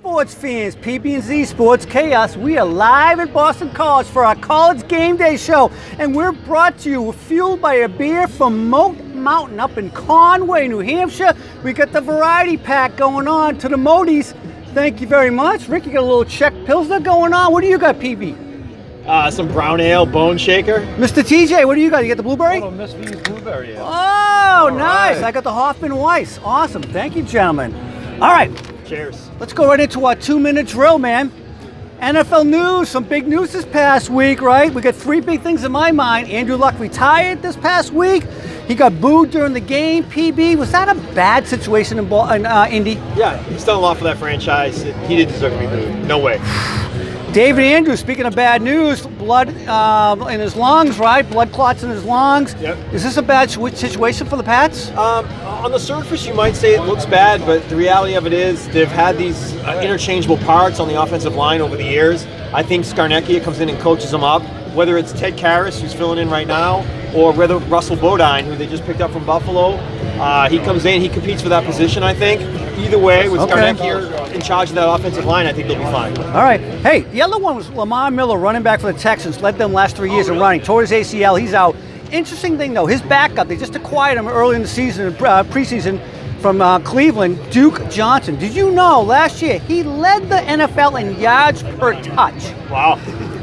Sports fans, PBnZSportschaos, we are live at Boston College for our College Game Day show, and we're brought to you, fueled by a beer from Moat Mountain up in Conway, New Hampshire. We got the variety pack going on to the Moaties. Thank you very much. Rick, you got a little Czech Pilsner going on. What do you got, PB? Some brown ale, bone shaker. Mr. TJ, what do you got? You got the blueberry? Oh, Miss V's blueberry ale. Oh, nice. Right. I got the Hoffman Weiss. Awesome. Thank you, gentlemen. All right. Cheers. Let's go right into our 2-minute drill, man. NFL news, some big news this past week, right? We got three big things in my mind. Andrew Luck retired this past week. He got booed during the game. PB, was that a bad situation in Indy? Yeah, he's done a lot for that franchise. He didn't deserve to be booed. No way. David Andrews, speaking of bad news, blood in his lungs, right? Blood clots in his lungs. Yep. Is this a bad situation for the Pats? On the surface, you might say it looks bad, but the reality of it is they've had these interchangeable parts on the offensive line over the years. I think Scarnecchia comes in and coaches them up, whether it's Ted Karras, who's filling in right now, or whether Russell Bodine, who they just picked up from Buffalo. He comes in, he competes for that position, I think. Either way, with Scarnecchia in charge of that offensive line, I think they'll be fine. All right. Hey, the other one was Lamar Miller, running back for the Texans, led them last 3 years of running. Tore his ACL, he's out. Interesting thing, though, his backup, they just acquired him early in the season, preseason, from Cleveland, Duke Johnson. Did you know last year he led the NFL in yards per touch? Wow.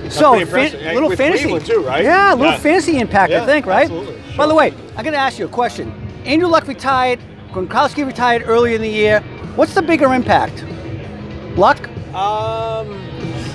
So, little with fantasy. Cleveland too, right? Yeah, a little fantasy impact, I think, right? Absolutely. Sure. By the way, I got to ask you a question. Andrew Luck retired, Gronkowski retired early in the year. What's the bigger impact? Luck?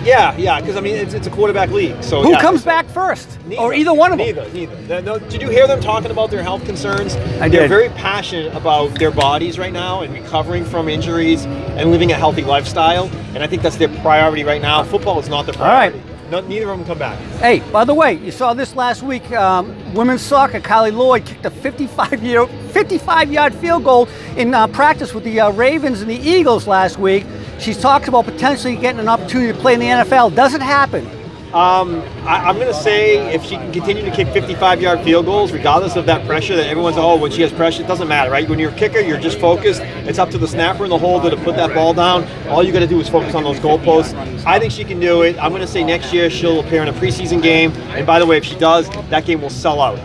Yeah, because I mean it's a quarterback league. So who comes back first? Neither. Or either one of them? Neither. No, did you hear them talking about their health concerns? I did. They're very passionate about their bodies right now and recovering from injuries and living a healthy lifestyle. And I think that's their priority right now. Football is not their priority. All right. Neither of them come back. Hey, by the way, you saw this last week. Women's soccer, Kylie Lloyd kicked a 55-yard field goal in practice with the Ravens and the Eagles last week. She's talked about potentially getting an opportunity to play in the NFL. Does it happen? I'm going to say if she can continue to kick 55-yard field goals, regardless of that pressure that everyone's, when she has pressure, it doesn't matter, right? When you're a kicker, you're just focused. It's up to the snapper in the holder to put that ball down. All you got to do is focus on those goalposts. I think she can do it. I'm going to say next year she'll appear in a preseason game. And by the way, if she does, that game will sell out.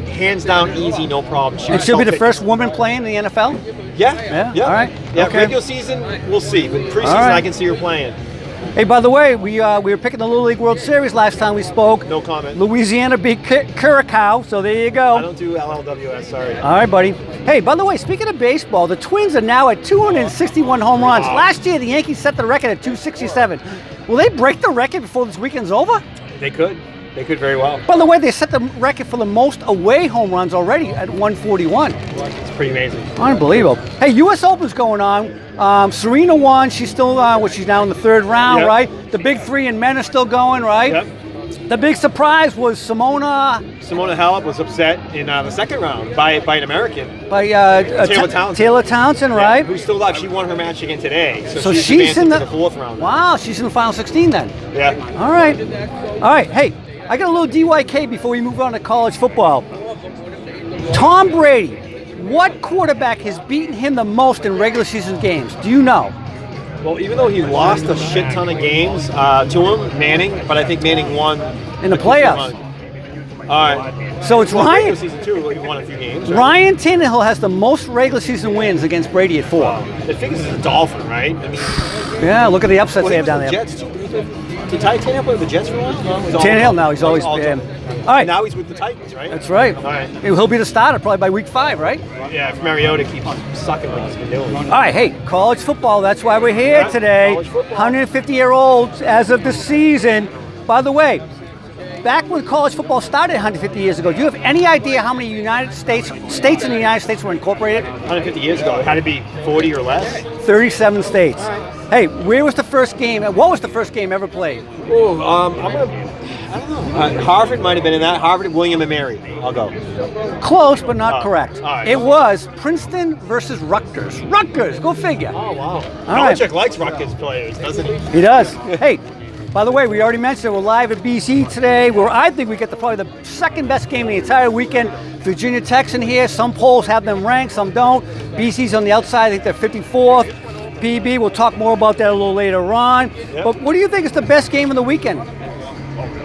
Hands down, easy, no problem. And she'll be the first woman playing in the NFL? Yeah. All right. Yeah, okay. Regular season, we'll see. But preseason, right. I can see her playing. Hey, by the way, we were picking the Little League World Series last time we spoke. No comment. Louisiana beat Curacao, so there you go. I don't do LLWS, sorry. All right, buddy. Hey, by the way, speaking of baseball, the Twins are now at 261 home runs. Wow. Last year, the Yankees set the record at 267. Will they break the record before this weekend's over? They could. They could very well. By the way, they set the record for the most away home runs already at 141. It's pretty amazing. Unbelievable. Hey, U.S. Open's going on. Serena won. She's still, she's now in the third round, right? The big three in men are still going, right? Yep. The big surprise was Simona Halep was upset in the second round by an American. By Taylor Townsend, right? Who's still alive. She won her match again today. So she's in the fourth round. Wow, she's in the final 16 then. Yeah. All right. Hey, I got a little DYK before we move on to college football. Tom Brady, what quarterback has beaten him the most in regular season games? Do you know? Well, even though he lost a shit ton of games to him, Manning, but I think Manning won in the playoffs. All right. So it's Ryan. Season 2, he won a few games. Right? Ryan Tannehill has the most regular season wins against Brady at 4. It figures it's a Dolphin, right? I mean, yeah, look at the upsets they have down there. Jets too. Did Tannehill play with the Jets for a while? Tannehill now, he's always been. All right. Now he's with the Titans, right? That's right. All right. He'll be the starter probably by week 5, right? Yeah, if Mariota keeps sucking like he's been doing. All right, hey, college football, that's why we're here today. 150-year-olds as of the season. By the way, back when college football started 150 years ago, do you have any idea how many states in the United States were incorporated? 150 years ago, it had to be 40 or less. 37 states. Hey, where was the first game? What was the first game ever played? Oh, I don't know. Harvard might have been in that. Harvard, William and Mary. I'll go. Close, but not correct. Right. It was Princeton versus Rutgers. Rutgers, go figure. Oh, wow. Belichick likes Rutgers players, doesn't he? He does. Hey, by the way, we already mentioned we're live at BC today, where I think we get probably the second best game of the entire weekend. Virginia Tech's in here. Some polls have them ranked, some don't. BC's on the outside. I think they're 54th. PB. We'll talk more about that a little later on. Yep. But what do you think is the best game of the weekend?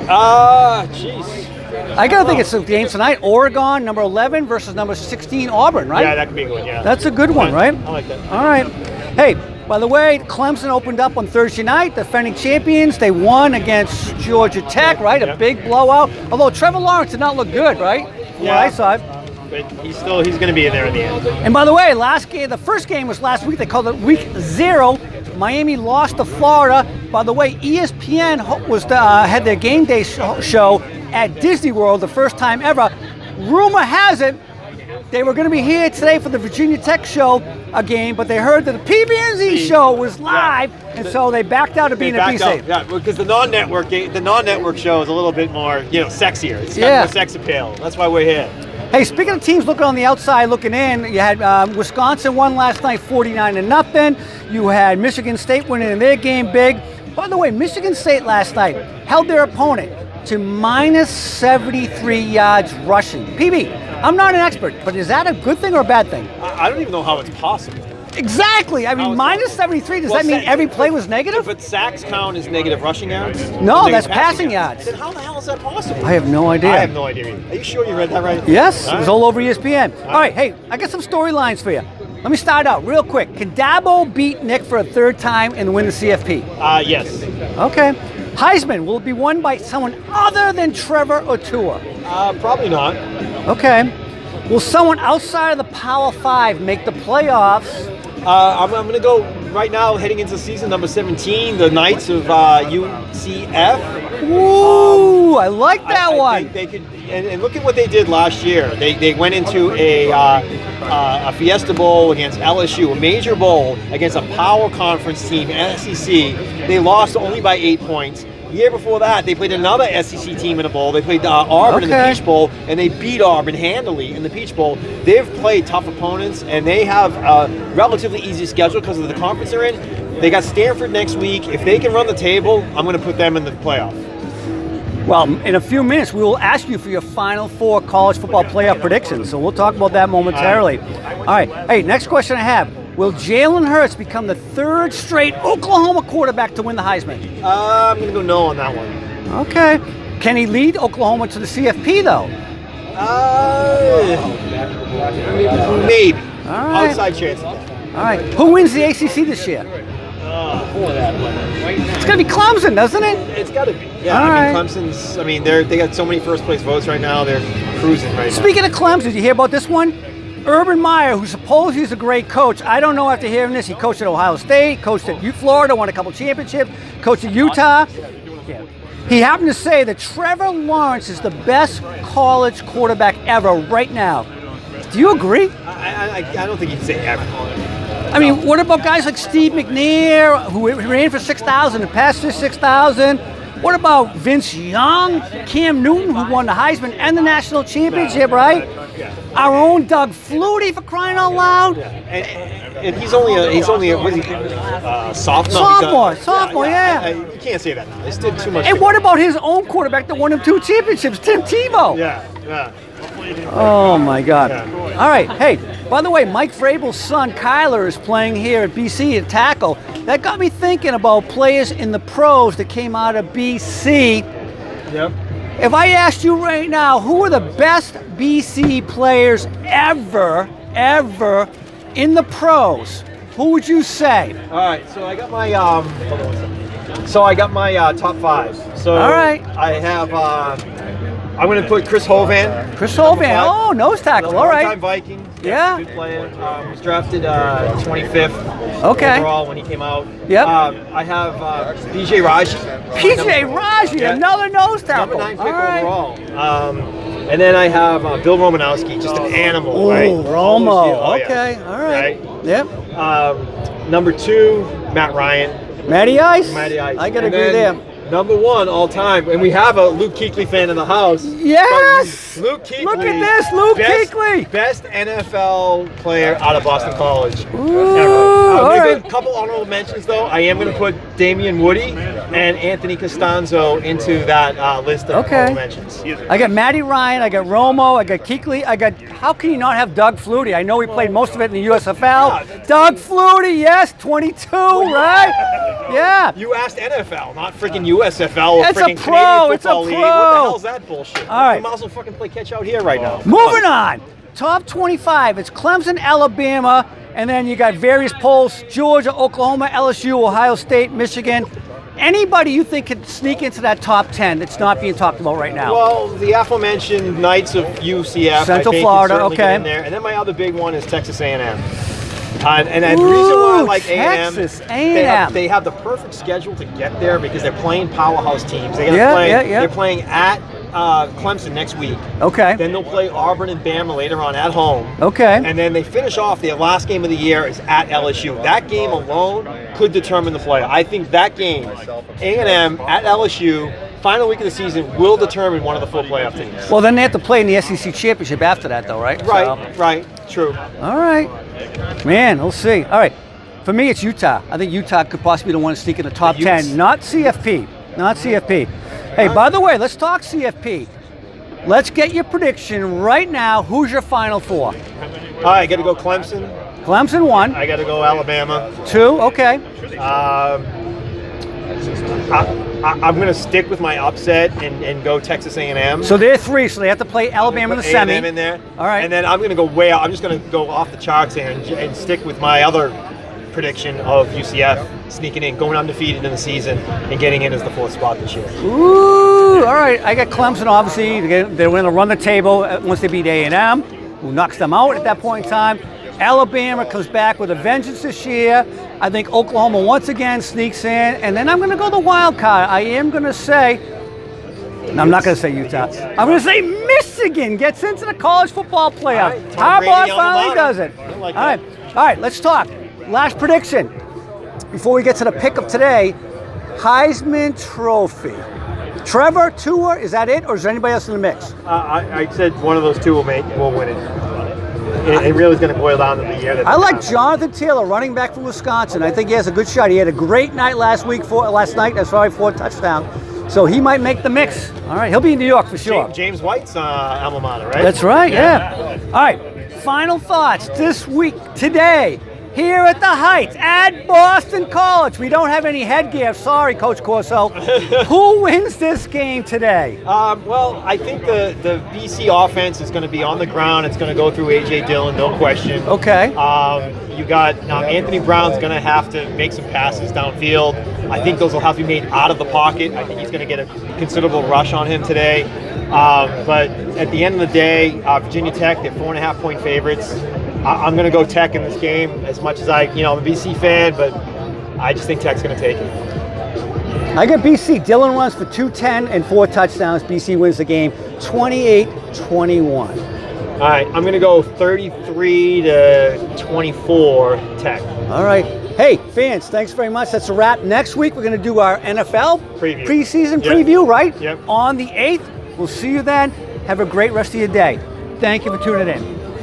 Jeez. I gotta think it's the game tonight. Oregon, number 11 versus number 16, Auburn, right? Yeah, that could be a good one, yeah. That's a good one, right? I like that. All right. Hey, by the way, Clemson opened up on Thursday night, defending champions. They won against Georgia Tech, right? A big blowout. Although Trevor Lawrence did not look good, right? From what I saw. But he's going to be in there in the end. And by the way, the first game was last week. They called it Week 0. Miami lost to Florida. By the way, ESPN had their game day show at Disney World, the first time ever. Rumor has it they were going to be here today for the Virginia Tech show game, but they heard that the PBnZ show was live, and so they backed out of being a BC. Yeah, because the non-network show is a little bit more, sexier. It's got more sex appeal. That's why we're here. Hey, speaking of teams looking on the outside, looking in, you had Wisconsin won last night 49-0. You had Michigan State winning in their game big. By the way, Michigan State last night held their opponent to minus 73 yards rushing. PB, I'm not an expert, but is that a good thing or a bad thing? I don't even know how it's possible. Exactly. I mean, minus 73, does that mean every play was negative? But sacks count as negative rushing yards? No, that's passing yards. Then how the hell is that possible? I have no idea. I have no idea either. Are you sure you read that right? Yes, it was all over ESPN. All right, hey, I got some storylines for you. Let me start out real quick. Can Dabo beat Nick for a third time and win the CFP? Yes. Okay. Heisman, will it be won by someone other than Trevor or Tua? Probably not. Okay. Will someone outside of the Power 5 make the playoffs? I'm going to go right now, heading into season number 17, the Knights of UCF. Ooh, I like that one. They could, and look at what they did last year. They went into a Fiesta Bowl against LSU, a major bowl against a power conference team, SEC. They lost only by 8 points. The year before that, they played another SEC team in a bowl. They played Auburn in the Peach Bowl, and they beat Auburn handily in the Peach Bowl. They've played tough opponents, and they have a relatively easy schedule because of the conference they're in. They got Stanford next week. If they can run the table, I'm going to put them in the playoff. Well, in a few minutes, we will ask you for your Final Four college football playoff predictions, so we'll talk about that momentarily. All right. Hey, next question I have. Will Jalen Hurts become the third straight Oklahoma quarterback to win the Heisman? I'm going to go no on that one. Okay. Can he lead Oklahoma to the CFP, though? Maybe. All right. Outside chance. All right. Who wins the ACC this year? It's going to be Clemson, doesn't it? It's got to be. Yeah, Clemson's, they got so many first place votes right now. They're cruising right now. Speaking of Clemson, did you hear about this one? Urban Meyer, who supposedly is a great coach, I don't know after hearing this. He coached at Ohio State, coached at Florida, won a couple championships, coached at Utah. He happened to say that Trevor Lawrence is the best college quarterback ever right now. Do you agree? I don't think you can say ever. I mean, what about guys like Steve McNair, who ran for 6,000 and passed for 6,000? What about Vince Young, Cam Newton, who won the Heisman and the national championship, right? Our own Doug Flutie, for crying out loud. And he's only a sophomore. Sophomore, yeah. You can't say that now. They did too much. And what about his own quarterback that won him 2 championships, Tim Tebow? Yeah. Oh, my God. Yeah. All right. Hey, by the way, Mike Vrabel's son, Kyler, is playing here at BC at tackle. That got me thinking about players in the pros that came out of BC. Yep. If I asked you right now, who are the best BC players ever in the pros, who would you say? All right, so I got my top 5. So all right. I have I'm going to put Chris Hovan. Chris Hovan, nose tackle, all right. Long-time Viking. Yeah. Good player. Was drafted 25th overall when he came out. Yep. I have PJ Raji. PJ Raji, another nose tackle. Number 9 pick overall. And then I have Bill Romanowski, just an animal, oh, right? Romo. Okay, all right. Yep. Number 2, Matt Ryan. Matty Ice? I got to agree there. Number 1 all time, and we have a Luke Kuechly fan in the house. Yes! Luke Kuechly. Look at this, Luke Kuechly. Best NFL player out of Boston College Ooh, ever. all right. A couple honorable mentions, though. I am going to put Damian Woody. and Anthony Costanzo into that list of honorable mentions. I got Matty Ryan, I got Romo, I got Kuechly, how can you not have Doug Flutie? I know he played most of it in the USFL. Doug Flutie, yes, 22, right? Yeah. You asked NFL, not freaking USFL or It's freaking a pro, Canadian it's a Football League. pro. What the hell's that bullshit? All right. You might as well fucking play catch out here right now. Moving on. Top 25. It's Clemson, Alabama, and then you got various polls: Georgia, Oklahoma, LSU, Ohio State, Michigan. Anybody you think could sneak into that top 10 that's not being talked about right now? Well, the aforementioned Knights of UCF, Central I think Florida, can certainly get okay. in there. And then my other big one is Texas A&M. And the reason why I like A&M, Texas A&M. they have the perfect schedule to get there because they're playing powerhouse teams. They're playing at Clemson next week. Okay. Then they'll play Auburn and Bama later on at home. Okay. And then they finish off their last game of the year is at LSU. That game alone could determine the play. I think that game, A&M at LSU, final week of the season, will determine one of the full playoff teams. Well, then they have to play in the SEC championship after that, though, right? Right, true. All right. Man, we'll see. All right. For me, it's Utah. I think Utah could possibly be the one to sneak in the top 10. Not CFP. Not CFP. Hey, by the way, let's talk CFP. Let's get your prediction right now. Who's your Final Four? All right, I got to go Clemson. Clemson 1. I got to go Alabama. 2, okay. I'm going to stick with my upset and go Texas A&M. So they're 3, so they have to play Alabama in the semi. A&M in there. All right. And then I'm going to go way out. I'm just going to go off the charts and stick with my other prediction of UCF sneaking in, going undefeated in the season, and getting in as the 4th spot this year. Ooh, all right. I got Clemson, obviously. They're going to run the table once they beat A&M, who knocks them out at that point in time. Alabama comes back with a vengeance this year. I think Oklahoma once again sneaks in. And then I'm going to go the wild card. I am going to say, I'm not going to say Utah. I'm going to say Michigan gets into the college football playoff. Harbaugh finally does it. All right, let's talk. Last prediction. Before we get to the pick of today, Heisman Trophy. Trevor, Tua, is that it, or is there anybody else in the mix? I said one of those two will win it. It really is going to boil down to the year. I like Jonathan Taylor, running back from Wisconsin. I think he has a good shot. He had a great night last night, 4 touchdowns. So he might make the mix. All right, he'll be in New York for sure. James White's alma mater, right? That's right, yeah. All right, final thoughts this week, today, here at the Heights, at Boston College. We don't have any headgear. Sorry, Coach Corso. Who wins this game today? Well, I think the BC offense is going to be on the ground. It's going to go through A.J. Dillon, no question. Okay. You got Anthony Brown's going to have to make some passes downfield. I think those will have to be made out of the pocket. I think he's going to get a considerable rush on him today. But at the end of the day, Virginia Tech, they're 4.5-point favorites. I'm going to go Tech in this game as much as I'm a BC fan, but I just think Tech's going to take it. I got BC. Dillon runs for 210 and 4 touchdowns. BC wins the game 28-21. All right, I'm going to go 33-24 Tech. All right. Hey, fans, thanks very much. That's a wrap. Next week, we're going to do our NFL preseason preview, right? Yep. On the 8th. We'll see you then. Have a great rest of your day. Thank you for tuning in.